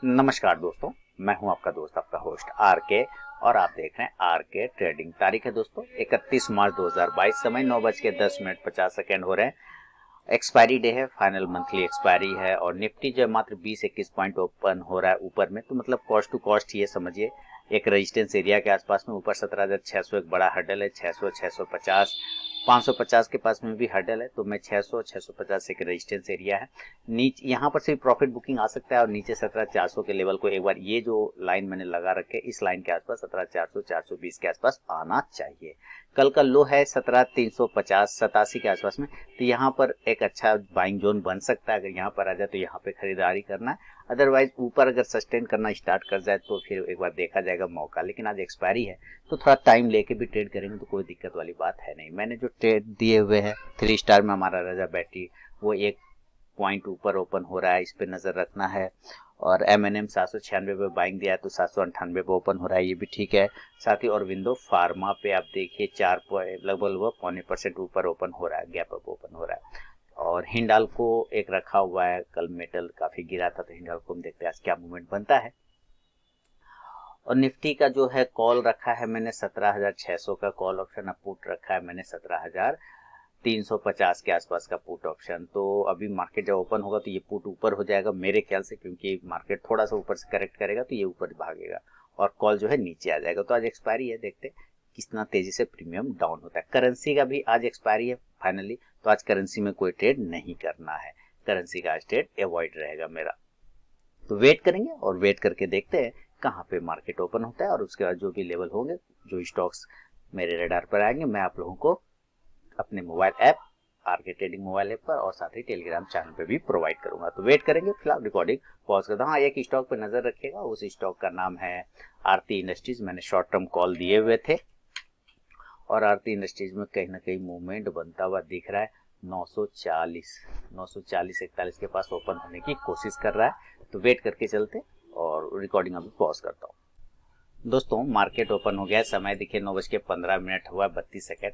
नमस्कार दोस्तों, मैं हूं आपका दोस्त आपका होस्ट आर के और आप देख रहे हैं आर के ट्रेडिंग। तारीख है दोस्तों 31 मार्च 2022, समय 9:10 हो रहे हैं। एक्सपायरी डे है, फाइनल मंथली एक्सपायरी है और निफ्टी जो है मात्र 20-21 पॉइंट ओपन हो रहा है ऊपर में। तो मतलब कॉस्ट टू कॉस्ट ये समझिए एक रेजिस्टेंस एरिया के आसपास में। ऊपर 17,600 एक बड़ा हर्डल है, 600 650 550 के पास में भी हर्डल है। तो मैं 600 650 एक रेजिस्टेंस एरिया है। नीचे यहाँ पर से भी प्रॉफिट बुकिंग आ सकता है और नीचे 17,400 के लेवल को एक बार ये जो लाइन मैंने लगा रखे इस लाइन के आसपास 17,400 420 के आसपास आना चाहिए। कल का लो है 17,350 87 के आसपास में। तो यहाँ पर एक अच्छा बाइंग जोन बन सकता है। अगर यहाँ पर आ जाए तो यहाँ पे खरीदारी करना है, अदरवाइज ऊपर अगर सस्टेन करना स्टार्ट कर जाए तो फिर एक बार देखा जाएगा मौका। लेकिन आज एक्सपायरी है तो थोड़ा टाइम लेके भी ट्रेड करेंगे तो कोई दिक्कत वाली बात है नहीं। मैंने जो ट्रेड दिए हुए हैं 3 स्टार में हमारा रजा बैटरी वो एक पॉइंट ऊपर ओपन हो रहा है, इस पे नजर रखना है। और M&M 796 पे बाइंग दिया है तो 798 पे ओपन हो रहा है, ये भी ठीक है। साथ ही और विंडो फार्मा पे आप देखिए 4 लगभग 0.25% ऊपर ओपन हो रहा है, गैप अप ओपन हो रहा है। और हिंडाल्को एक रखा हुआ है, कल मेटल काफी गिरा था तो हिंडाल्को में देखते हैं आज क्या मूवमेंट बनता है। और निफ्टी का जो है कॉल रखा है मैंने 17,600 का कॉल ऑप्शन, अब पुट रखा है मैंने 17,350 के आसपास का पुट ऑप्शन। तो अभी मार्केट जब ओपन होगा तो ये पुट ऊपर हो जाएगा मेरे ख्याल से, क्योंकि मार्केट थोड़ा सा ऊपर से करेक्ट करेगा तो ये ऊपर भागेगा और कॉल जो है नीचे आ जाएगा। तो आज एक्सपायरी है, देखते हैं कितना तेजी से प्रीमियम डाउन होता है। करेंसी का भी आज एक्सपायरी है फाइनली, तो आज करेंसी में कोई ट्रेड नहीं करना है। करेंसी का आज ट्रेड अवॉइड रहेगा मेरा। तो वेट करेंगे और वेट करके देखते हैं कहाँ पे मार्केट ओपन होता है और उसके बाद जो भी लेवल होंगे, जो स्टॉक्स मेरे रेडार पर आएंगे, मैं आप लोगों को अपने mobile app RK trading mobile app पर और साथ ही टेलीग्राम चैनल पे भी प्रोवाइड करूंगा। तो वेट करेंगे, फिलहाल रिकॉर्डिंग पॉज करता हूँ। हाँ, एक स्टॉक पे नजर रखिएगा, उस स्टॉक का नाम है आरती इंडस्ट्रीज। मैंने शॉर्ट टर्म कॉल दिए हुए थे और आरती इंडस्ट्रीज में कहीं ना कहीं मूवमेंट बनता हुआ दिख रहा है। 940 41 के पास ओपन होने की कोशिश कर रहा है। तो वेट करके चलते और रिकॉर्डिंग अभी पॉज करता हूँ। दोस्तों मार्केट ओपन हो गया, समय देखिए 9:15 हुआ 32 सेकेंड।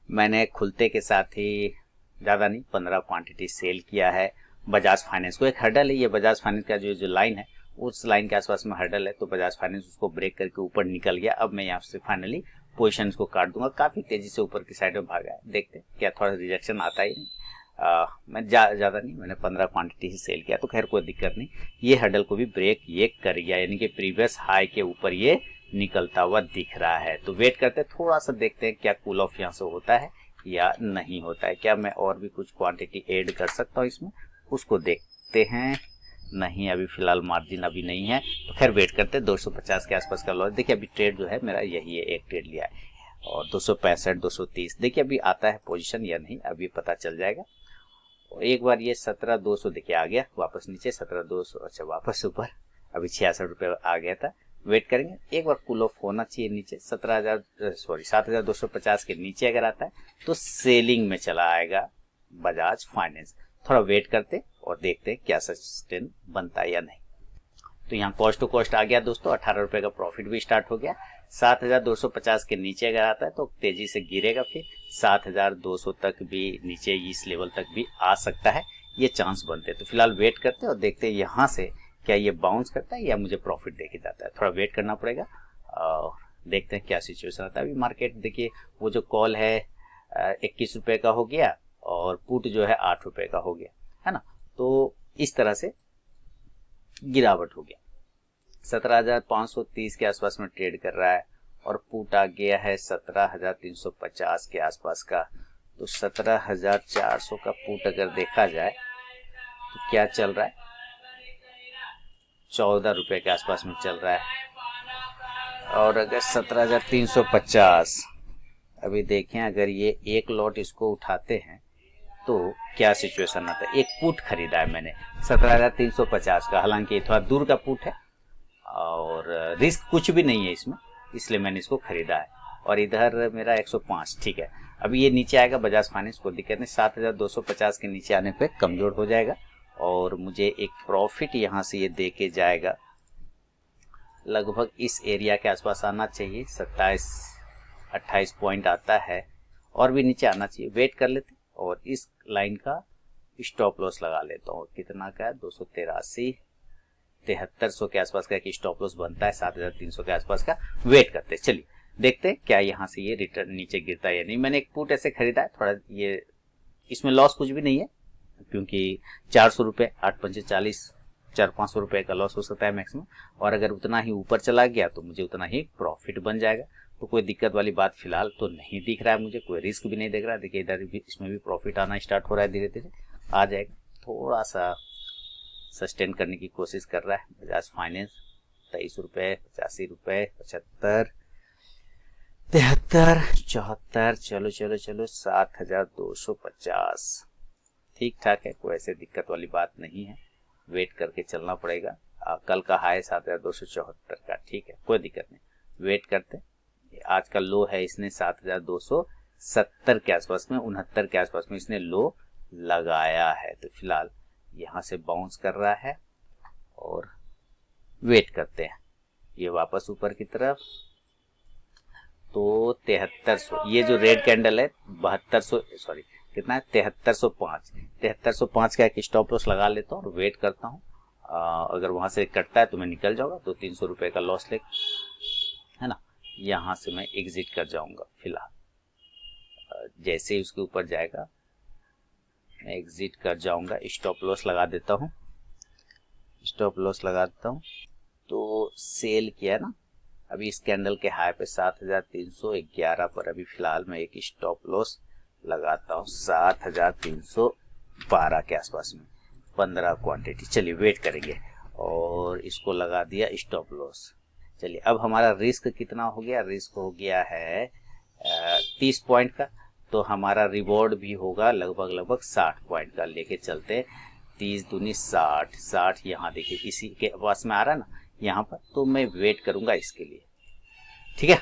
मैंने खुलते के साथ ही ज़्यादा नहीं 15 क्वांटिटी सेल किया है। बजाज फाइनेंस को एक हर्डल है, ये बजाज फाइनेंस का जो लाइन है उस लाइन के आसपास में हर्डल है, तो बजाज फाइनेंस उसको ब्रेक करके ऊपर निकल गया। अब मैं यहाँ से फाइनली पोजिशन को काट दूंगा। काफी तेजी से ऊपर की साइड में भागा है, देखते हैं क्या थोड़ा रिजेक्शन आता ही नहीं। मैं ज़्यादा नहीं, मैंने 15 क्वांटिटी ही सेल किया तो खैर कोई दिक्कत नहीं। ये हर्डल को भी ब्रेक ये कर गया, यानी कि प्रीवियस हाई के ऊपर ये निकलता हुआ दिख रहा है। तो वेट करते हैं, थोड़ा सा देखते हैं क्या कूल ऑफ यहाँ से होता है या नहीं होता है। क्या मैं और भी कुछ क्वांटिटी ऐड कर सकता हूँ इसमें, उसको देखते हैं। नहीं, अभी फिलहाल मार्जिन अभी नहीं है, तो खैर वेट करते हैं। 250 के आसपास का लॉस। देखिए अभी ट्रेड जो है मेरा यही है, एक ट्रेड लिया है और 265 230 देखिए अभी आता है पोजीशन या नहीं, अभी पता चल जाएगा। और एक बार ये 17,200 देखिए आ गया वापस नीचे, 17,200 अच्छा वापस ऊपर, अभी 66 रुपये आ गया था। वेट करेंगे, एक बार कूल ऑफ होना चाहिए नीचे 7,250 के नीचे अगर आता है तो सेलिंग में चला आएगा बजाज फाइनेंस। थोड़ा वेट करते और देखते हैं क्या सस्टेन बनता है या नहीं। तो यहाँ कॉस्ट टू कॉस्ट आ गया दोस्तों, 18 रुपए का प्रॉफिट भी स्टार्ट हो गया। 7,250 के नीचे अगर आता है तो तेजी से गिरेगा, फिर 7,200 तक भी नीचे इस लेवल तक भी आ सकता है, ये चांस बनते हैं। तो फिलहाल वेट करते हैं और देखते हैं यहाँ से क्या ये बाउंस करता है या मुझे प्रॉफिट देके जाता है। थोड़ा वेट करना पड़ेगा और देखते हैं क्या सिचुएशन आता है। अभी मार्केट देखिए वो जो कॉल है 21 रुपए का हो गया और पुट जो है 8 रुपए का हो गया है ना। तो इस तरह से गिरावट हो गया, 17,530 के आसपास में ट्रेड कर रहा है और पुट आ गया है 17,350 के आसपास का। तो 17,400 का पुट अगर देखा जाए तो क्या चल रहा है, 14 रुपए के आसपास में चल रहा है। और अगर 17,350 अभी देखें, अगर ये एक लॉट इसको उठाते हैं तो क्या सिचुएशन आता है। एक पुट खरीदा है मैंने 17,350 का, हालांकि थोड़ा दूर का पुट है और रिस्क कुछ भी नहीं है इसमें, इसलिए मैंने इसको खरीदा है। और इधर मेरा 105 ठीक है। अभी ये नीचे आएगा बजाज फाइनेंस, को दिक्कत नहीं, 7,250 के नीचे आने पे कमजोर हो जाएगा और मुझे एक प्रॉफिट यहाँ से ये दे के जाएगा। लगभग इस एरिया के आसपास आना चाहिए, 27-28 पॉइंट आता है और भी नीचे आना चाहिए। वेट कर लेते और इस लाइन का स्टॉप लॉस लगा लेता हूँ। कितना का है, 283 7300 के आसपास का एक स्टॉप लॉस बनता है, 7300 के आसपास का वेट करते हैं। चलिए देखते हैं क्या यहाँ से ये रिटर्न नीचे गिरता है या नहीं। मैंने एक पुट ऐसे खरीदा है, थोड़ा ये इसमें लॉस कुछ भी नहीं है क्योंकि 400 रुपये 8×5 = 400-500 रुपये का लॉस हो सकता है मैक्सिमम, और अगर उतना ही ऊपर चला गया तो मुझे उतना ही प्रॉफिट बन जाएगा। तो कोई दिक्कत वाली बात फिलहाल तो नहीं दिख रहा है मुझे, कोई रिस्क भी नहीं दिख रहा है। देखिए इधर भी इसमें भी प्रॉफिट आना स्टार्ट हो रहा है, धीरे धीरे आ जाएगा। थोड़ा सा सस्टेन करने की कोशिश कर रहा है बजाज फाइनेंस। 23 रुपये 85 रुपये 75 73 74 चलो चलो चलो 7250 ठीक ठाक है, कोई ऐसे दिक्कत वाली बात नहीं है। वेट करके चलना पड़ेगा। कल का हाई 7274 का, ठीक है कोई दिक्कत नहीं, वेट करते। आज का लो है इसने 7270 के आसपास में, 69 के आसपास में इसने लो लगाया है। तो फिलहाल यहाँ से बाउंस कर रहा है और वेट करते हैं ये वापस ऊपर की तरफ। तो 7300 ये जो रेड कैंडल है 7200 सॉरी कितना है 7305 का एक स्टॉप लॉस लगा लेता हूँ और वेट करता हूँ। अगर वहां से कटता है तो मैं निकल जाऊंगा, तो 300 रुपये का लॉस ले, है ना। यहाँ से मैं एग्जिट कर जाऊंगा फिलहाल। जैसे ही उसके ऊपर जाएगा मैं एग्जिट कर जाऊंगा, स्टॉप लॉस लगा देता हूँ, स्टॉप लॉस लगा देता हूँ। तो सेल किया ना अभी इस कैंडल के हाई पे 7311 पर अभी फिलहाल मैं एक स्टॉप लॉस लगाता हूँ 7312 के आसपास में, 15 क्वांटिटी। चलिए वेट करेंगे और इसको लगा दिया स्टॉप लॉस। चलिए अब हमारा रिस्क कितना हो गया, रिस्क हो गया है 30 पॉइंट का, तो हमारा रिवॉर्ड भी होगा लगभग 60 पॉइंट का। लेके चलते 30 दूनी 60 60 यहाँ देखिए इसी के पास में आ रहा है ना यहाँ पर, तो मैं वेट करूंगा इसके लिए, ठीक है।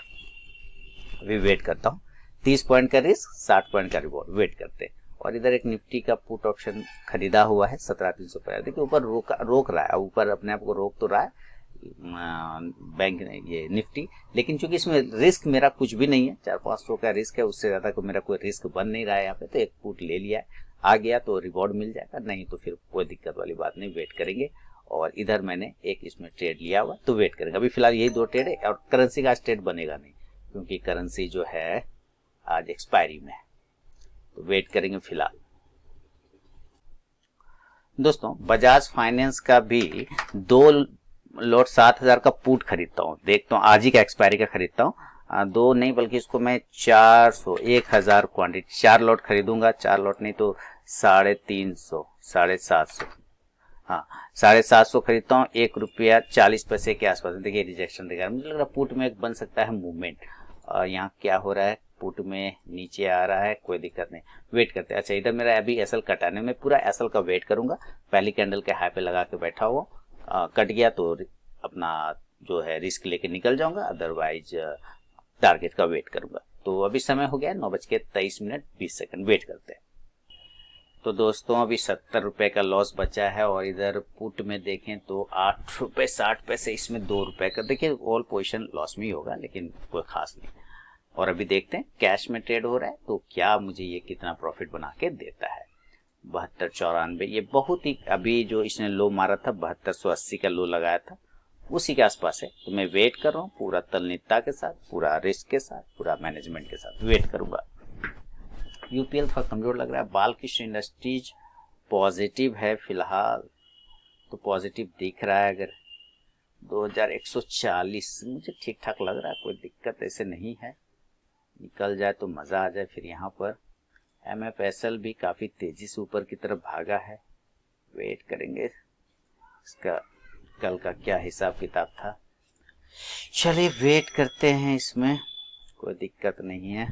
अभी वेट करता हूँ, 30 पॉइंट का रिस्क 60 पॉइंट का रिवॉर्ड, वेट करते हैं। और इधर एक निफ्टी का पुट ऑप्शन खरीदा हुआ है 17300 पर, देखिए ऊपर रोक रहा है, ऊपर अपने आप को रोक तो रहा है बैंक ये निफ्टी, लेकिन चूंकि इसमें रिस्क मेरा कुछ भी नहीं है, 400-500 का रिस्क है, उससे ज्यादा को मेरा कोई रिस्क बन नहीं रहा है यहाँ पे। तो एक पुट ले लिया है, आ गया तो रिवॉर्ड मिल जाएगा, नहीं तो फिर कोई दिक्कत वाली बात नहीं, वेट करेंगे। और इधर मैंने एक इसमें ट्रेड लिया हुआ, तो वेट करेंगे। अभी फिलहाल यही 2 ट्रेड है, और करेंसी का आज ट्रेड बनेगा नहीं क्योंकि करेंसी जो है आज एक्सपायरी में है, तो वेट करेंगे फिलहाल। दोस्तों बजाज फाइनेंस का भी 2 लॉट 7000 का पुट खरीदता हूँ, देखता हूँ आज ही का एक्सपायरी का खरीदता हूँ। 2 नहीं बल्कि इसको मैं 1000 क्वांटिटी 4 लॉट खरीदूंगा, 4 लॉट नहीं तो 350 750, हाँ 750 खरीदता हूँ, ₹1.40 के आसपास। देखिए रिजेक्शन देगा, मुझे लग रहा है पुट में एक बन सकता है मूवमेंट। यहाँ क्या हो रहा है, पुट में नीचे आ रहा है, कोई दिक्कत नहीं, वेट करते हैं। अच्छा इधर मेरा अभी एसएल कटाने में, पूरा एसएल का वेट करूंगा, पहली कैंडल के हाई पे लगा के बैठा हुआ, कट गया तो अपना जो है रिस्क लेके निकल जाऊंगा, अदरवाइज टारगेट का वेट करूंगा। तो अभी समय हो गया 9:23:20, वेट करते हैं। तो दोस्तों अभी 70 रुपए का लॉस बचा है, और इधर पुट में देखें तो ₹8.60, इसमें ₹2 का, देखिए ऑल पोजीशन लॉस में ही होगा लेकिन कोई खास नहीं। और अभी देखते हैं कैश में ट्रेड हो रहा है तो क्या मुझे ये कितना प्रॉफिट बना के देता है। 7294 ये बहुत ही, अभी जो इसने लो मारा था 7280 का लो लगाया था उसी के आसपास है, तो मैं वेट कर रहा हूँ पूरा तल्लीनता के साथ, पूरा रिस्क के साथ, पूरा मैनेजमेंट के साथ वेट करूंगा। यूपीएल थोड़ा कमजोर लग रहा है, बालकृष्ण इंडस्ट्रीज पॉजिटिव है फिलहाल, तो पॉजिटिव दिख रहा है। अगर 2140 मुझे ठीक ठाक लग रहा है, कोई दिक्कत ऐसे नहीं है, निकल जाए तो मजा आ जाए फिर यहाँ पर। एमएफएसएल भी काफी तेजी से ऊपर की तरफ भागा है, वेट करेंगे इसका कल का क्या हिसाब किताब था। चलिए वेट करते हैं, इसमें कोई दिक्कत नहीं है,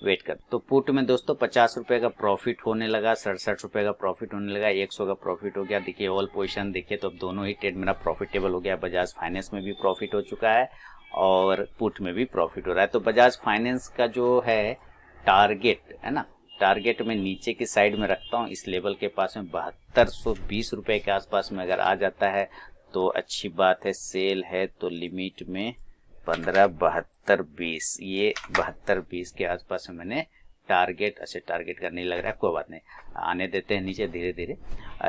वेट कर। तो पुट में दोस्तों 50 रुपए का प्रॉफिट होने लगा, 67 रुपए का प्रॉफिट होने लगा, 100 का प्रॉफिट हो गया। देखिए ऑल पोजीशन देखिए तो अब दोनों ही ट्रेड मेरा प्रॉफिटेबल हो गया, बजाज फाइनेंस में भी प्रॉफिट हो चुका है और पुट में भी प्रॉफिट हो रहा है। तो बजाज फाइनेंस का जो है टारगेट है ना, टारगेट में नीचे की साइड में रखता हूँ, इस लेवल के पास में 7220 रुपए के आसपास में अगर आ जाता है तो अच्छी बात है। सेल है तो लिमिट में 15 72 20, ये 72 20 के आसपास में मैंने टारगेट, अच्छा टारगेट का नहीं लग रहा है, कोई बात नहीं, आने देते हैं नीचे धीरे धीरे।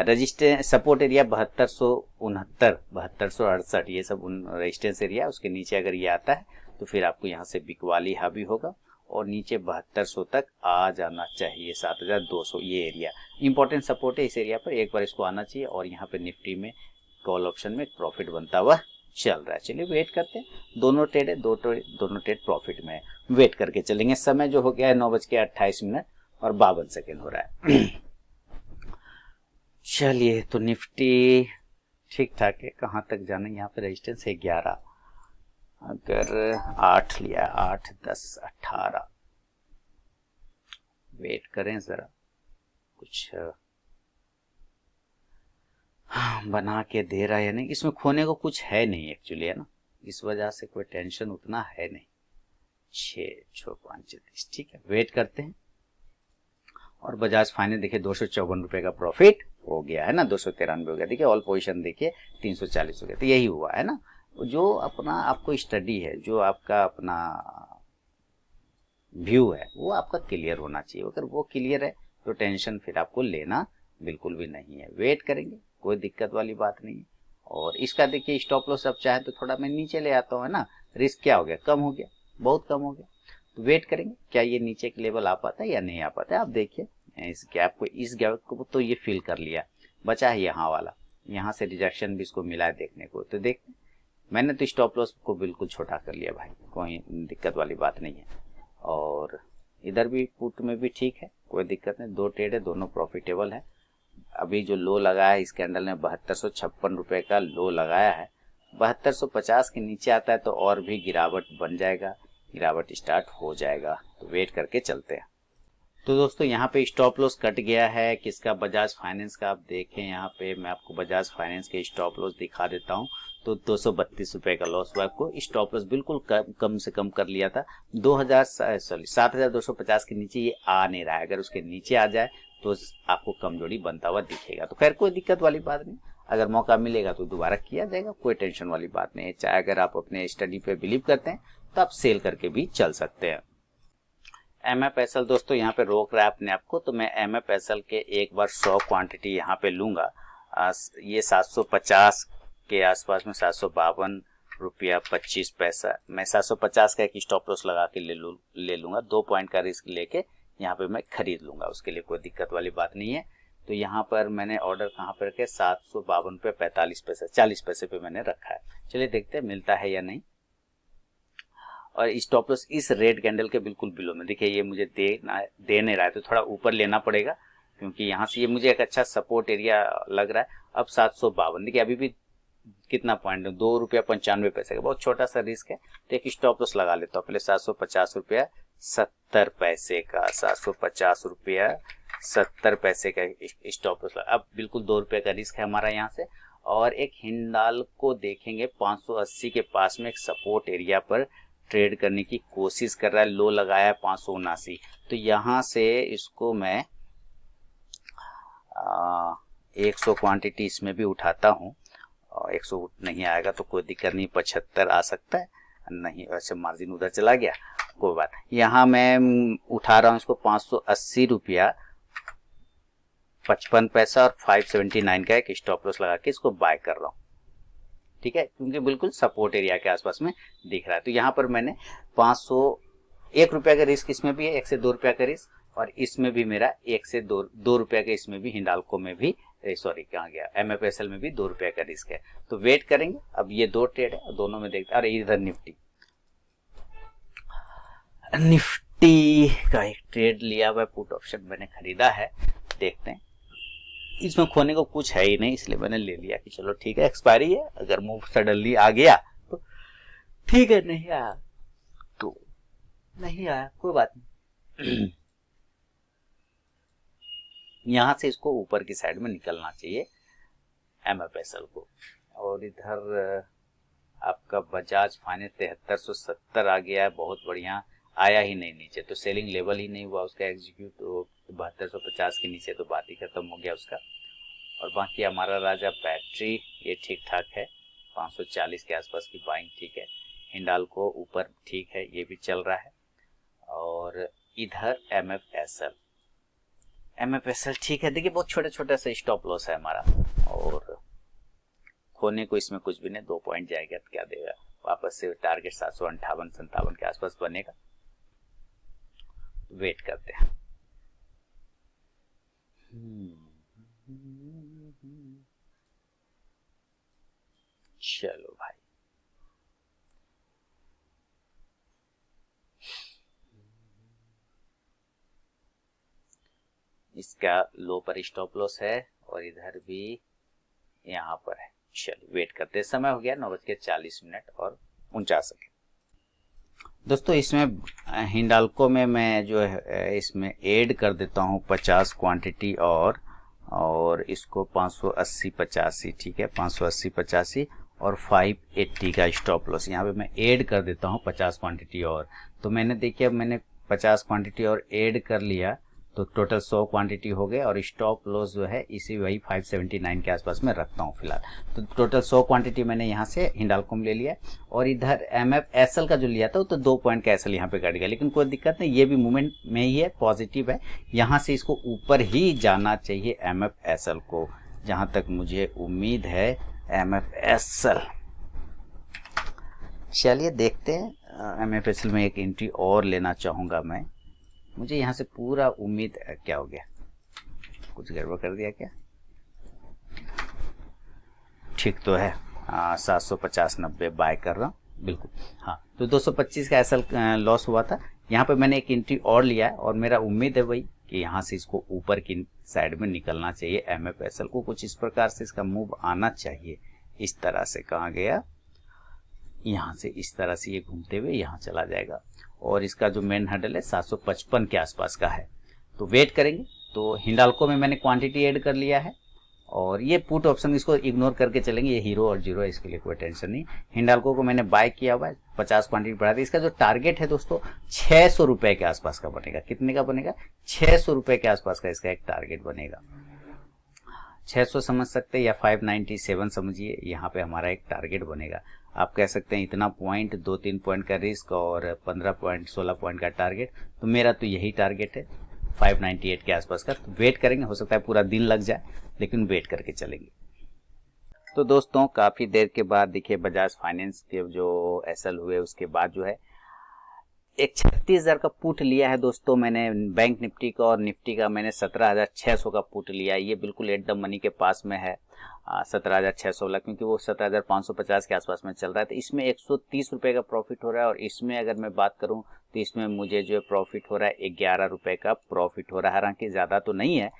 रजिस्टेंस सपोर्ट एरिया 7269, 7268, ये सब रेजिस्टेंस एरिया, उसके नीचे अगर ये आता है तो फिर आपको यहाँ से बिकवाली हावी होगा और नीचे 7200 तक आ जाना चाहिए, 7200 ये एरिया इंपॉर्टेंट सपोर्ट है इस एरिया पर, एक बार इसको आना चाहिए। और यहाँ पे निफ्टी में कॉल ऑप्शन में प्रॉफिट बनता हुआ चल रहा है। चलिए वेट करते हैं, दोनों ट्रेड है, दोनों ट्रेड प्रॉफिट में है, वेट करके चलेंगे। समय जो हो गया है 9:28 और 52 सेकेंड हो रहा है। चलिए तो निफ्टी ठीक ठाक है, कहाँ तक जाना है, यहाँ पे रेजिस्टेंस है 11, अगर 8 लिया, 8, 10, 18, वेट करें जरा, कुछ बना के दे रहा है या नहीं, इसमें खोने को कुछ है नहीं एक्चुअली, है ना, इस वजह से कोई टेंशन उतना है नहीं। 6, 5, 30, ठीक है, वेट करते हैं। और बजाज फाइनेंस देखिए 254 रुपए का प्रॉफिट हो गया है ना, 293 हो गया, देखिए ऑल पोजीशन देखिए 340 हो गया, तो यही हुआ है ना। जो अपना आपको स्टडी है, जो आपका अपना व्यू है, वो आपका क्लियर होना चाहिए, अगर वो क्लियर है तो टेंशन फिर आपको लेना बिल्कुल भी नहीं है। वेट करेंगे, कोई दिक्कत वाली बात नहीं है। और इसका देखिए स्टॉप लॉस अब चाहे तो थोड़ा मैं नीचे ले आता हूँ, है ना, रिस्क क्या हो गया, कम हो गया, बहुत कम हो गया। तो वेट करेंगे क्या ये नीचे के लेवल आ पाता है या नहीं आ पाता है। आप देखिए इस गैप को तो ये फील कर लिया, बचा है यहाँ वाला, यहाँ से रिजेक्शन भी इसको मिला है देखने को, तो देखते मैंने तो स्टॉप लॉस को बिल्कुल छोटा कर लिया भाई, कोई दिक्कत वाली बात नहीं है। और इधर भी पुट में भी ठीक है, कोई दिक्कत नहीं, दो ट्रेड है, दोनों प्रॉफिटेबल है। अभी जो लो लगाया है इस कैंडल ने 7256 रुपए का लो लगाया है, 7250 के नीचे आता है तो और भी गिरावट बन जाएगा, गिरावट स्टार्ट हो जाएगा, तो वेट करके चलते हैं। तो दोस्तों यहाँ पे स्टॉप लॉस कट गया है किसका, बजाज फाइनेंस का। आप देखें यहाँ पे मैं आपको बजाज फाइनेंस के स्टॉप लॉस दिखा देता हूँ, तो 232 रुपए का लॉस हुआ आपको, स्टॉप लॉस बिल्कुल कम से कम कर लिया था। 7250 के नीचे ये आ नहीं रहा है, अगर उसके नीचे आ जाए तो आपको कमजोरी बनता हुआ दिखेगा, तो खैर कोई दिक्कत वाली बात नहीं, अगर मौका मिलेगा तो दोबारा किया जाएगा, कोई टेंशन वाली बात नहीं है। चाहे अगर आप अपने स्टडी पे बिलीव करते हैं तो आप सेल करके भी चल सकते हैं। MFSL दोस्तों यहाँ पे रोक रहा है अपने आप को, तो मैं MFSL के एक बार 100 क्वांटिटी यहाँ पे लूंगा। ये 750 के आसपास में, 752 रुपया 25 पैसा, मैं 750 का एक स्टॉप लॉस लगा के ले लूंगा, 2 पॉइंट का रिस्क लेके यहाँ पे मैं खरीद लूंगा, उसके लिए कोई दिक्कत वाली बात नहीं है। तो यहाँ पर मैंने ऑर्डर कहाँ पर रखे, 752 रुपये 45 पैसा, 40 पैसे पे मैंने रखा है। चलिए देखते हैं मिलता है या नहीं। और स्टॉप लॉस इस रेड कैंडल के बिल्कुल बिलो में, देखिए ये मुझे दे नहीं रहा है, तो थोड़ा ऊपर लेना पड़ेगा, क्योंकि यहाँ से ये मुझे एक अच्छा सपोर्ट एरिया लग रहा है। अब 752, देखिए अभी भी कितना पॉइंट है, 2 रुपया 95 पैसे का, बहुत छोटा सा रिस्क है, तो एक स्टॉप लॉस लगा लेता हूँ पहले 750 रुपया 70 पैसे का, 750 रुपया 70 पैसे का स्टॉप लॉस। अब बिल्कुल 2 रुपये का रिस्क है हमारा यहाँ से। और एक हिंडाल को देखेंगे 580 के पास में एक सपोर्ट एरिया पर ट्रेड करने की कोशिश कर रहा है, लो लगाया है 579, तो यहाँ से इसको मैं 100 क्वांटिटी इसमें भी उठाता हूँ, 100 नहीं आएगा तो कोई दिक्कत नहीं, 75 आ सकता है, नहीं वैसे मार्जिन उधर चला गया, कोई बात। यहाँ मैं उठा रहा हूँ इसको 580 रुपया 55 पैसा और 579 का एक स्टॉप लॉस लगा के इसको बाय कर रहा हूँ, ठीक है, क्योंकि बिल्कुल सपोर्ट एरिया के आसपास में दिख रहा है। तो यहाँ पर मैंने 501 रुपया का रिस्क इसमें भी है, 1 से 2 रुपया का रिस्क, और इसमें भी मेरा 1 से 2 रुपया का, इसमें भी हिंडाल्को में भी, सॉरी कहाँ गया, MFSL में भी 2 रुपया का रिस्क है। तो वेट करेंगे, अब ये 2 ट्रेड है, दोनों में देखते हैं। अरे इधर निफ्टी का एक ट्रेड लिया हुआ पुट ऑप्शन मैंने खरीदा है, देखते हैं, इसमें खोने को कुछ है ही नहीं, इसलिए मैंने ले लिया कि चलो ठीक है, एक्सपायरी है, अगर मूव सडनली आ गया तो ठीक है, नहीं आया तो नहीं आया, कोई बात नहीं। यहां से इसको ऊपर की साइड में निकलना चाहिए MFSL को। और इधर आपका बजाज फाइनेंस 7370 आ गया है, बहुत बढ़िया, आया ही नहीं नीचे, तो सेलिंग लेवल ही नहीं हुआ उसका एग्जीक्यूट, तो 7250 के नीचे तो बात ही खत्म हो गया उसका। और बाकी हमारा राजा बैटरी ये ठीक ठाक है, 540 के आसपास की बाइंग ठीक है, हिंडाल्को ऊपर ठीक है, ये भी चल रहा है। और इधर MFSL ठीक है। देखिए बहुत छोटे छोटे से स्टॉप लॉस है हमारा, और खोने को इसमें कुछ भी नहीं, 2 पॉइंट जाएगा तो क्या देगा, वापस से टारगेट 758-57 के आसपास बनेगा। वेट करते हैं। चलो भाई, इसका लो पर स्टॉप लॉस है और इधर भी यहाँ पर है। चलिए वेट करते हैं। समय हो गया 9:40 और 49 सेकेंड। दोस्तों इसमें हिंडाल्को में मैं जो है इसमें ऐड कर देता हूँ 50 क्वांटिटी और इसको 580-85, ठीक है, 580-85 और 580 का स्टॉप लॉस यहाँ पे मैं ऐड कर देता हूँ 50 क्वांटिटी और। तो मैंने देखिए अब मैंने 50 क्वांटिटी और ऐड कर लिया तो टोटल 100 क्वांटिटी हो गए, और स्टॉप लॉस जो है इसी वही 579 के आसपास में रखता हूँ फिलहाल। तो टोटल 100 क्वांटिटी मैंने यहाँ से हिंडाल्को में ले लिया, और इधर MFSL का जो लिया था तो 2 पॉइंट का एसएल यहाँ पे कट गया, लेकिन कोई दिक्कत नहीं, ये भी मूवमेंट में ही है, पॉजिटिव है। यहाँ से इसको ऊपर ही जाना चाहिए MFSL को, जहाँ तक मुझे उम्मीद है MFSL। चलिए देखते हैं। MFSL में एक एंट्री और लेना चाहूँगा मैं। मुझे यहाँ से पूरा उम्मीद, क्या हो गया, कुछ गड़बड़ कर दिया क्या? ठीक तो है। 750-90 बाय कर रहा हूँ बिल्कुल। हाँ, तो 225 का एसएल लॉस हुआ था। यहाँ पे मैंने एक एंट्री और लिया है, और मेरा उम्मीद है वही कि यहाँ से इसको ऊपर की साइड में निकलना चाहिए। MFSL को कुछ इस प्रकार से इसका मूव आना चाहिए। इस तरह से कहाँ गया, यहाँ से इस तरह से ये घूमते हुए यहाँ चला जाएगा, और इसका जो मेन हैंडल है 755 के आसपास का है। तो वेट करेंगे। तो हिंडाल्को में मैंने क्वांटिटी ऐड कर लिया है, और ये पुट ऑप्शन इसको इग्नोर करके चलेंगे, ये हीरो और जीरो है, इसके लिए कोई टेंशन नहीं। हिंडाल्को को मैंने बाय किया हुआ है, 50 क्वांटिटी बढ़ा दी। इसका जो टारगेट है दोस्तों 600 रुपए के आसपास का बनेगा। कितने का बनेगा? 600 रुपए के आसपास का इसका एक टारगेट बनेगा। 600 समझ सकते हैं, या 597 समझिए, यहाँ पे हमारा एक टारगेट बनेगा। आप कह सकते हैं इतना पॉइंट, 2-3 पॉइंट का रिस्क और 15 पॉइंट 16 पॉइंट का टारगेट, तो मेरा तो यही टारगेट है 598 के आसपास का। तो वेट करेंगे, हो सकता है पूरा दिन लग जाए, लेकिन वेट करके चलेंगे। तो दोस्तों काफ़ी देर के बाद देखिए बजाज फाइनेंस के जो एसएल हुए उसके बाद जो है एक 36,000 का पुट लिया है दोस्तों मैंने, बैंक निफ्टी का और निफ्टी का मैंने 17,600 का पुट लिया है। ये बिल्कुल एट द मनी के पास में है 17,600 वाला, क्योंकि वो 17,550 के आसपास में चल रहा है। तो इसमें 130 रुपए का प्रॉफिट हो रहा है, और इसमें अगर मैं बात करूं तो इसमें मुझे जो प्रॉफिट हो रहा है 11 रुपए का प्रॉफिट हो रहा है। हालांकि ज़्यादा तो नहीं है।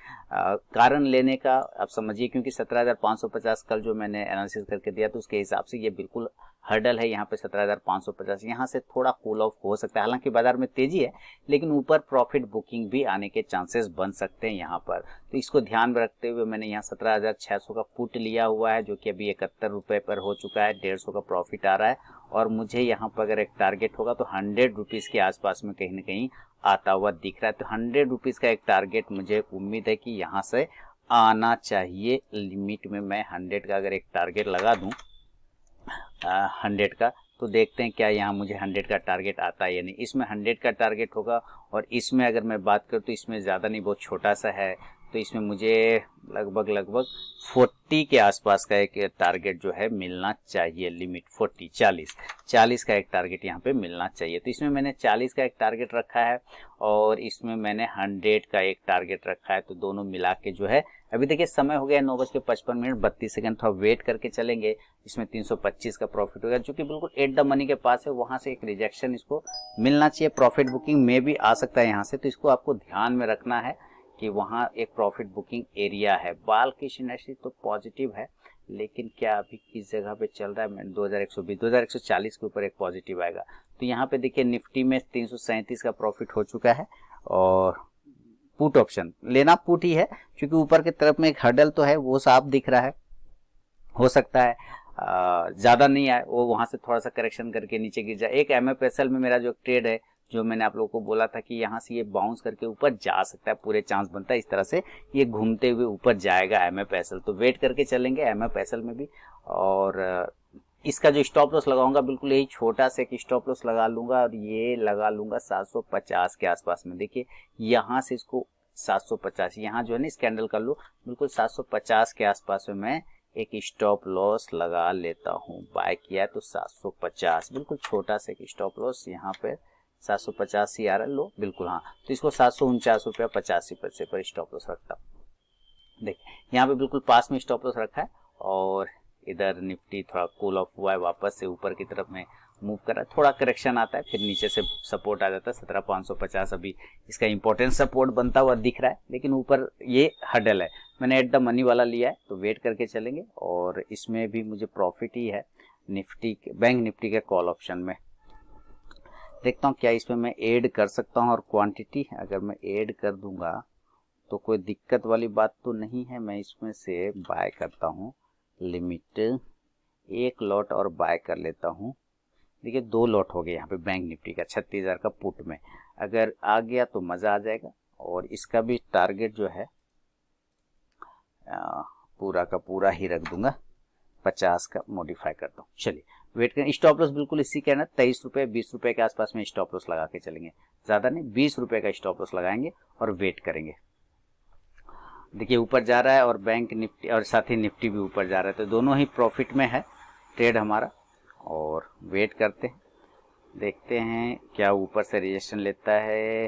कारण लेने का आप समझिए, क्योंकि 17,550 कल जो मैंने एनालिसिस करके दिया तो उसके हिसाब से ये बिल्कुल हर्डल है यहाँ पे 17,550। यहाँ से थोड़ा कूल ऑफ हो सकता है, हालांकि बाजार में तेजी है, लेकिन ऊपर प्रॉफिट बुकिंग भी आने के चांसेस बन सकते हैं यहाँ पर। तो इसको ध्यान में रखते हुए मैंने यहाँ 17,600 का पुट लिया हुआ है, जो कि अभी 71 रुपए पर हो चुका है। 150 का प्रॉफिट आ रहा है, और मुझे यहाँ पर अगर एक टारगेट होगा तो 100 रुपीज़ के आसपास में कहीं ना कहीं आता हुआ दिख रहा है। तो 100 रुपीज़ का एक टारगेट मुझे उम्मीद है कि यहाँ से आना चाहिए। लिमिट में मैं 100 का अगर एक टारगेट लगा दूँ 100 का, तो देखते हैं क्या यहाँ मुझे 100 का टारगेट आता है या नहीं। इसमें 100 का टारगेट होगा, और इसमें अगर मैं बात करूँ तो इसमें ज़्यादा नहीं, बहुत छोटा सा है। तो इसमें मुझे लगभग 40 के आसपास का एक टारगेट जो है मिलना चाहिए। लिमिट 40 का एक टारगेट यहाँ पे मिलना चाहिए। तो इसमें मैंने 40 का एक टारगेट रखा है, और इसमें मैंने 100 का एक टारगेट रखा है। तो दोनों मिला के जो है, अभी देखिए समय हो गया 9:55 थोड़ा वेट करके चलेंगे। इसमें 325 का प्रॉफिट होगा, जो कि बिल्कुल एट द मनी के पास है। वहां से एक रिजेक्शन इसको मिलना चाहिए, प्रॉफिट बुकिंग में भी आ सकता है यहाँ से। तो इसको आपको ध्यान में रखना है कि वहाँ एक प्रॉफिट बुकिंग एरिया है। बाल की इंडस्ट्री तो पॉजिटिव है, लेकिन क्या अभी किस जगह पे चल रहा है? 2140 के ऊपर एक पॉजिटिव आएगा। तो यहाँ पे देखिए निफ्टी में 337 का प्रॉफिट हो चुका है, और पुट ऑप्शन लेना पुट ही है, क्योंकि ऊपर की तरफ में एक हर्डल तो है, वो साफ दिख रहा है। हो सकता है ज़्यादा नहीं आए, वो वहाँ से थोड़ा सा करेक्शन करके नीचे गिर जाए। एक MFSL में मेरा जो ट्रेड है, जो मैंने आप लोगों को बोला था कि यहाँ से ये बाउंस करके ऊपर जा सकता है, पूरे चांस बनता है इस तरह से ये घूमते हुए ऊपर जाएगा MFSL। तो वेट करके चलेंगे MFSL में भी। और इसका जो स्टॉप लॉस लगाऊंगा बिल्कुल यही छोटा सा एक स्टॉप लॉस लगा लूंगा और ये लगा लूंगा 750 के आसपास में। देखिए यहाँ से इसको 750 यहाँ जो है ना कैंडल कर लो बिल्कुल 750 के आसपास में मैं एक स्टॉप लॉस लगा लेता हूँ। बाय किया तो 750 बिल्कुल छोटा सा एक स्टॉप लॉस यहाँ पे 750 ही आ रहा है लो बिल्कुल। हाँ तो इसको 749.85 पैसे पर स्टॉप लॉस रखता हूँ। देखिए यहाँ पे बिल्कुल पास में स्टॉप लॉस रखा है और इधर निफ्टी थोड़ा कूल ऑफ हुआ है, वापस से ऊपर की तरफ में मूव कर रहा है, थोड़ा करेक्शन आता है फिर नीचे से सपोर्ट आ जाता है 17,550 अभी इसका इंपॉर्टेंट सपोर्ट बनता हुआ दिख रहा है। लेकिन ऊपर ये हडल है, मैंने एट द मनी वाला लिया है तो वेट करके चलेंगे। और इसमें भी मुझे प्रॉफिट ही है निफ्टी बैंक निफ्टी के कॉल ऑप्शन में। देखता हूँ क्या इसमें मैं ऐड कर सकता हूँ और क्वांटिटी अगर मैं ऐड कर दूंगा तो कोई दिक्कत वाली बात तो नहीं है। मैं इसमें से बाय करता हूँ, लिमिट एक लॉट और बाय कर लेता हूँ। देखिए 2 लॉट हो गए यहाँ पे बैंक निफ्टी का 36,000 का पुट में, अगर आ गया तो मज़ा आ जाएगा। और इसका भी टारगेट जो है पूरा का पूरा ही रख दूंगा, 50 का मॉडिफाई करता हूँ। चलिए वेट करें। स्टॉप लॉस बिल्कुल इसी का ना 23 रुपये 20 रुपये के आसपास में स्टॉप लॉस लगा के चलेंगे, ज़्यादा नहीं 20 रुपये का स्टॉप लॉस लगाएंगे और वेट करेंगे। देखिए ऊपर जा रहा है और बैंक निफ्टी और साथ ही निफ्टी भी ऊपर जा रहा है तो दोनों ही प्रॉफिट में है ट्रेड हमारा। और वेट करते हैं, देखते हैं क्या ऊपर से रिजेक्शन लेता है।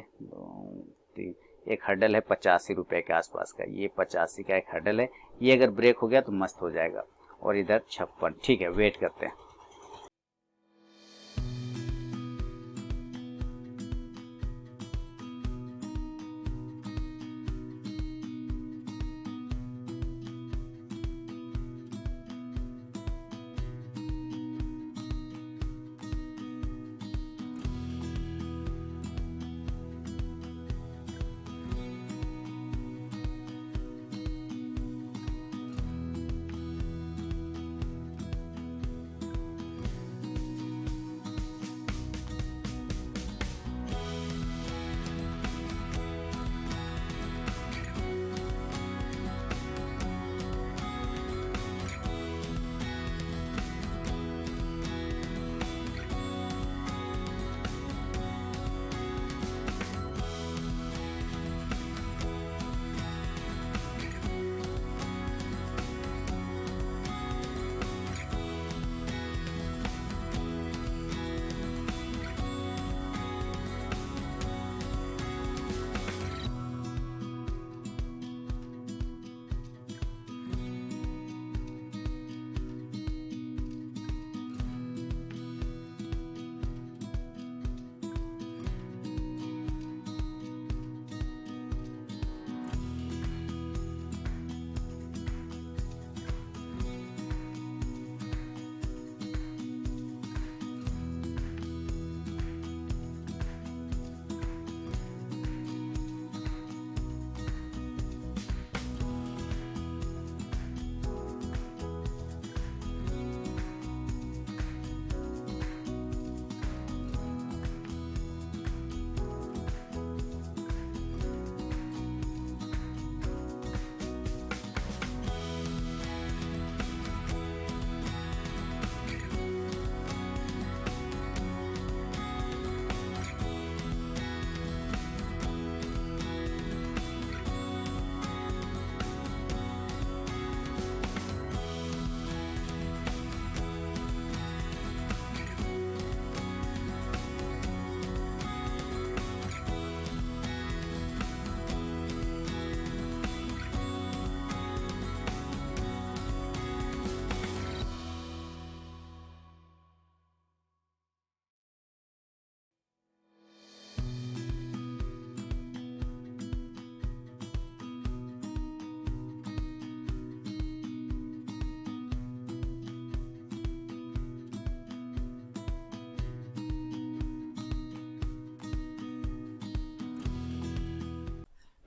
एक हर्डल है 85 रुपये के आसपास का, ये 85 का एक हर्डल है, ये अगर ब्रेक हो गया तो मस्त हो जाएगा। और इधर 56, ठीक है वेट करते हैं।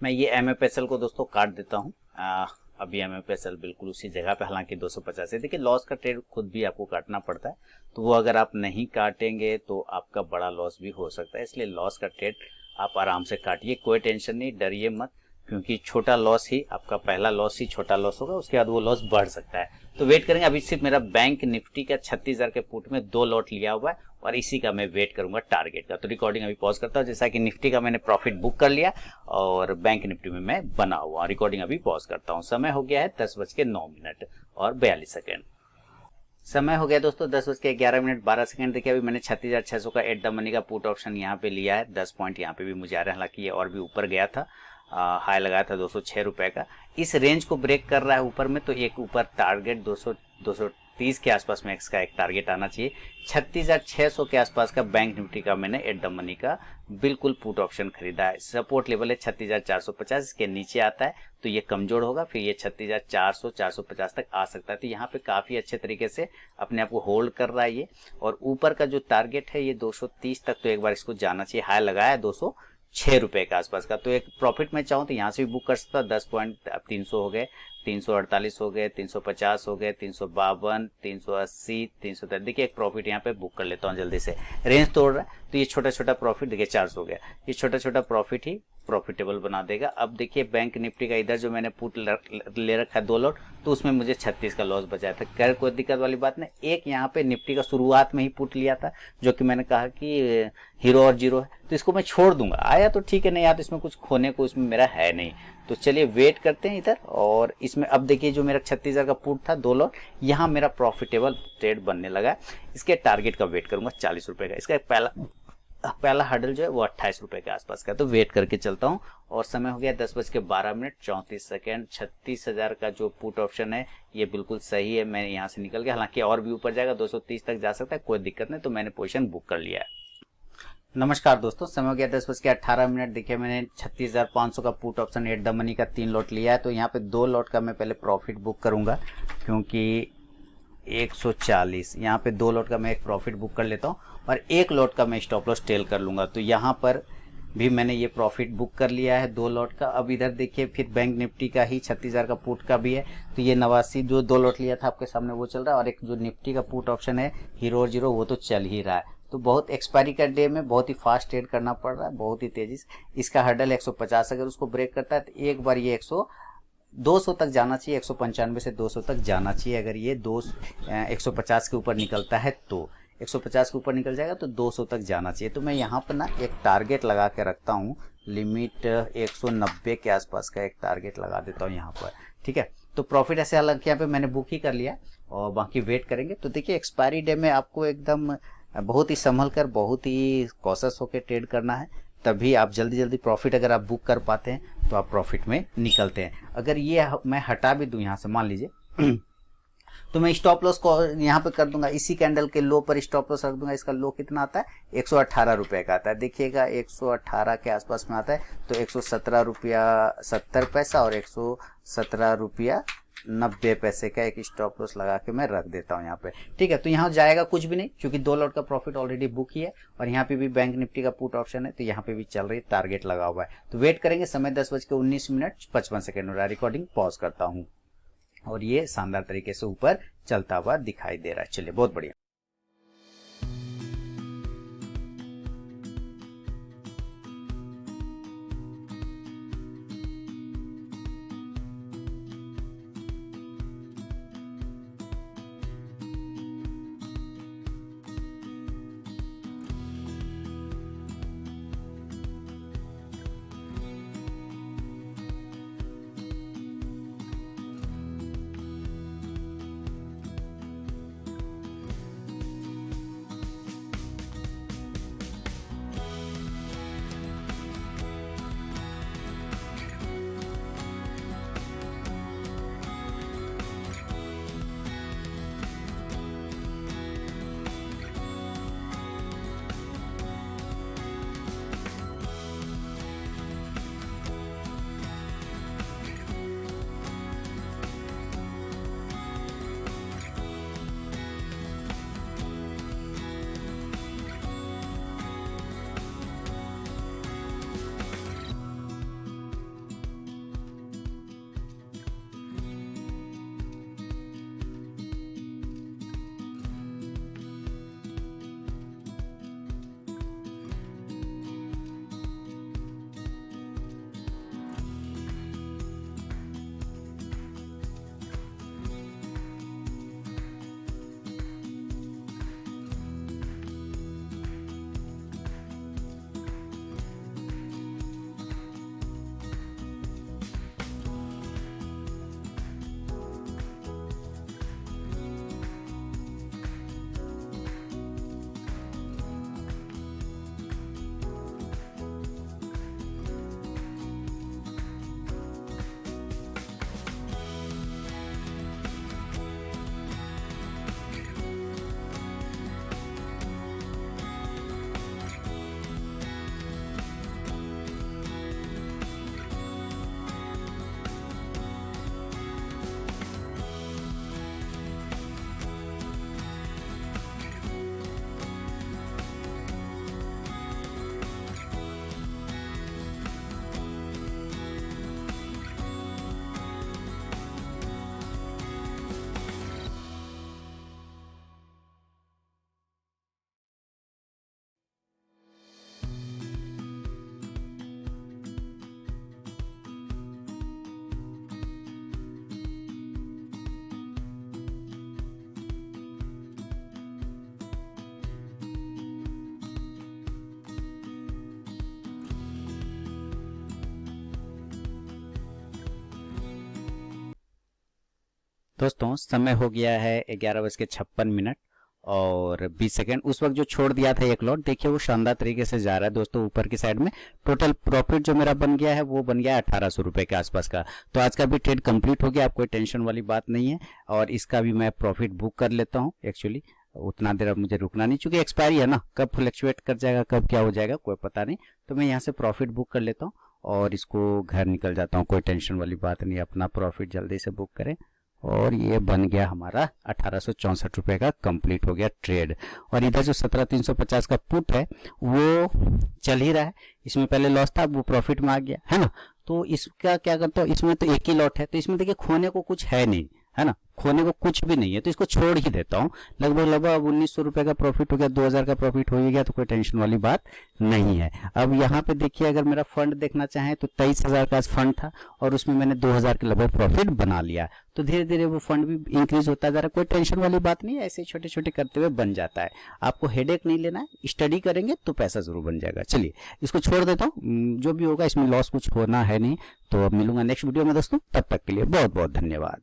मैं ये MFSL को दोस्तों काट देता हूँ। अभी MFSL बिल्कुल उसी जगह पे, हालांकि 250 है। देखिए लॉस का ट्रेड खुद भी आपको काटना पड़ता है, तो वो अगर आप नहीं काटेंगे तो आपका बड़ा लॉस भी हो सकता है। इसलिए लॉस का ट्रेड आप आराम से काटिए, कोई टेंशन नहीं, डरिए मत। क्योंकि छोटा लॉस ही आपका पहला लॉस ही छोटा लॉस होगा, उसके बाद वो लॉस बढ़ सकता है। तो वेट करेंगे। अभी सिर्फ मेरा बैंक निफ्टी का 36,000 के पुट में 2 लॉट लिया हुआ है और इसी का मैं वेट करूंगा टारगेट का। तो रिकॉर्डिंग अभी पॉज करता हूँ। जैसा कि निफ्टी का मैंने प्रॉफिट बुक कर लिया और बैंक निफ्टी में मैं बना हुआ। रिकॉर्डिंग अभी पॉज करता हूँ। समय हो गया है 10:09 और 42 सेकेंड। समय हो गया दोस्तों 10:11 12 सेकंड। देखिए अभी मैंने 36,600 का एट द मनी का पुट ऑप्शन यहाँ पे लिया है। 10 पॉइंट यहाँ पे भी मुझे आ रहा है, हालांकि ये और भी ऊपर गया था। हाई लगाया था 206 रुपए का। इस रेंज को ब्रेक कर रहा है ऊपर में, तो एक ऊपर टारगेट 230 के आसपास में इसका एक टारगेट आना चाहिए। 36,600 के आसपास का बैंक निफ्टी का मैंने एट द मनी का बिल्कुल पुट ऑप्शन खरीदा है। सपोर्ट लेवल है 36,450, इसके नीचे आता है तो ये कमजोर होगा, फिर ये 36,400 450 तक आ सकता है। तो यहाँ पे काफी अच्छे तरीके से अपने आप को होल्ड कर रहा है ये। और ऊपर का जो टारगेट है ये 230 तक, तो एक बार इसको जाना चाहिए। हाई लगाया 206 रुपए के आसपास का। तो एक प्रॉफिट में चाहूँ तो यहाँ से भी बुक कर सकता। 10 पॉइंट अब 300 हो गए, 348 हो गए, 350 हो गए, 352, 380, 330। देखिए एक प्रॉफिट यहाँ पे बुक कर लेता हूँ जल्दी से। रेंज तोड़ रहा है तो ये छोटा छोटा प्रॉफिट, देखिए 400 हो गया, ये छोटा छोटा प्रॉफिट ही प्रॉफिटेबल बना देगा। अब देखिए बैंक निफ्टी का इधर जो मैंने पुट ले रखा है 2 लॉट, तो उसमें मुझे 36 का लॉस बचाया था। खैर कोई दिक्कत वाली बात नहीं। एक यहाँ पे निफ्टी का शुरुआत में ही पुट लिया था, जो कि मैंने कहा कि हीरो और जीरो है, तो इसको मैं छोड़ दूंगा। आया तो ठीक है, नहीं आया तो इसमें कुछ खोने को इसमें मेरा है नहीं। तो चलिए वेट करते हैं इधर। और इसमें अब देखिए जो मेरा 36,000 का पुट था 2 लॉट, यहाँ मेरा प्रॉफिटेबल ट्रेड बनने लगा। इसके टारगेट का वेट करूंगा 40 रुपए का। इसका पहला हडल जो है वो 28 रुपए के आसपास का। तो वेट करके चलता हूँ। और समय हो गया 10:12 34 सेकेंड। 36,000 का जो पुट ऑप्शन है ये बिल्कुल सही है, मैं यहाँ से निकल गया। हालांकि और भी ऊपर जाएगा, 230 तक जा सकता है, कोई दिक्कत नहीं। तो मैंने पोजीशन बुक कर लिया है। नमस्कार दोस्तों, समय हो गया 10:18। देखिए मैंने 36,500 का put option at the money का 3 लॉट लिया है। तो यहाँ पे 2 लॉट का मैं पहले प्रॉफिट बुक करूंगा, क्योंकि 140 यहाँ पे 2 लॉट का मैं एक प्रॉफिट बुक कर लेता हूँ और 1 लॉट का मैं स्टॉप लॉस टेल कर लूंगा। तो यहाँ पर भी मैंने ये प्रॉफिट बुक कर लिया है 2 लॉट का। अब इधर देखिए फिर बैंक निफ्टी का ही 36,000 का पुट का भी है। तो ये 89 जो 2 लॉट लिया था आपके सामने वो चल रहा है, और एक जो निफ्टी का पुट ऑप्शन है हीरो और जीरो, वो तो चल ही रहा है। तो बहुत एक्सपायरी का डे में बहुत ही फास्ट ट्रेड करना पड़ रहा है, बहुत ही तेजी से। इसका हर्डल 150, अगर उसको ब्रेक करता है तो एक बार ये 200 तक जाना चाहिए। 195 से 200 तक जाना चाहिए। अगर ये 150 के ऊपर निकलता है तो 150 के ऊपर निकल जाएगा तो 200 तक जाना चाहिए। तो मैं यहाँ पर ना एक टारगेट लगा के रखता हूँ, लिमिट 190 के आसपास का एक टारगेट लगा देता हूँ यहाँ पर। ठीक है, तो प्रॉफिट ऐसे हालांकि यहाँ पे मैंने बुक ही कर लिया और बाकी वेट करेंगे। तो देखिए एक्सपायरी डे में आपको एकदम बहुत ही संभल कर, बहुत ही कॉशस होकर ट्रेड करना है, तभी आप जल्दी जल्दी प्रॉफिट अगर आप बुक कर पाते हैं तो आप प्रॉफिट में निकलते हैं। अगर ये मैं हटा भी दूं यहाँ से, मान लीजिए तो मैं स्टॉप लॉस को यहाँ पे कर दूंगा, इसी कैंडल के लो पर स्टॉप लॉस रख दूंगा। इसका लो कितना आता है? 118 रुपए का आता है। देखिएगा 118 के आसपास में आता है, तो 117 रुपया 70 पैसा और 117 रुपया 90 पैसे का एक स्टॉप लॉस लगा के मैं रख देता हूँ यहाँ पे। ठीक है, तो यहाँ जाएगा कुछ भी नहीं, क्योंकि 2 लॉट का प्रॉफिट ऑलरेडी बुक ही है। और यहाँ पे भी बैंक निफ्टी का पुट ऑप्शन है, तो यहाँ पे भी चल रही टारगेट लगा हुआ है। तो वेट करेंगे। समय 10:19 हो रहा है। रिकॉर्डिंग पॉज करता हूँ और ये शानदार तरीके से ऊपर चलता हुआ दिखाई दे रहा है। चलिए, बहुत बढ़िया। दोस्तों समय हो गया है 11:56 और 20 सेकेंड। उस वक्त जो छोड़ दिया था एक लॉट, देखिए वो शानदार तरीके से जा रहा है दोस्तों ऊपर की साइड में। टोटल प्रॉफिट जो मेरा बन गया है वो बन गया है 1800 रुपए के आसपास का। तो आज का भी ट्रेड कंप्लीट हो गया, आप कोई टेंशन वाली बात नहीं है। और इसका भी मैं प्रॉफिट बुक कर लेता हूँ। एक्चुअली उतना देर अब मुझे रुकना नहीं, चूंकि एक्सपायरी है ना, कब फ्लक्चुएट कर जाएगा कब क्या हो जाएगा कोई पता नहीं। तो मैं यहाँ से प्रॉफिट बुक कर लेता हूँ और इसको घर निकल जाता हूँ, कोई टेंशन वाली बात नहीं। अपना प्रॉफिट जल्दी से बुक करें। और ये बन गया हमारा 1864 रुपए का, कंप्लीट हो गया ट्रेड। और इधर जो 17350 का पुट है वो चल ही रहा है, इसमें पहले लॉस था, वो प्रॉफिट में आ गया है ना। तो इसका क्या करता हूँ, इसमें तो एक ही लॉट है, तो इसमें देखिए खोने को कुछ है नहीं, है ना, खोने को कुछ भी नहीं है, तो इसको छोड़ ही देता हूँ। लगभग 1900 रुपए का प्रॉफिट हो गया, 2000 का प्रॉफिट हो ही गया, तो कोई टेंशन वाली बात नहीं है। अब यहाँ पे देखिए, अगर मेरा फंड देखना चाहें तो 23,000 का फंड था और उसमें मैंने 2000 के लगभग प्रॉफिट बना लिया। तो धीरे धीरे वो फंड भी इंक्रीज होता जा रहा है, कोई टेंशन वाली बात नहीं है, ऐसे छोटे छोटे करते हुए बन जाता है। आपको हेडेक नहीं लेना है, स्टडी करेंगे तो पैसा जरूर बन जाएगा। चलिए इसको छोड़ देता हूँ, जो भी होगा इसमें लॉस कुछ होना है नहीं। तो अब मिलूंगा नेक्स्ट वीडियो में दोस्तों, तब तक के लिए बहुत बहुत धन्यवाद।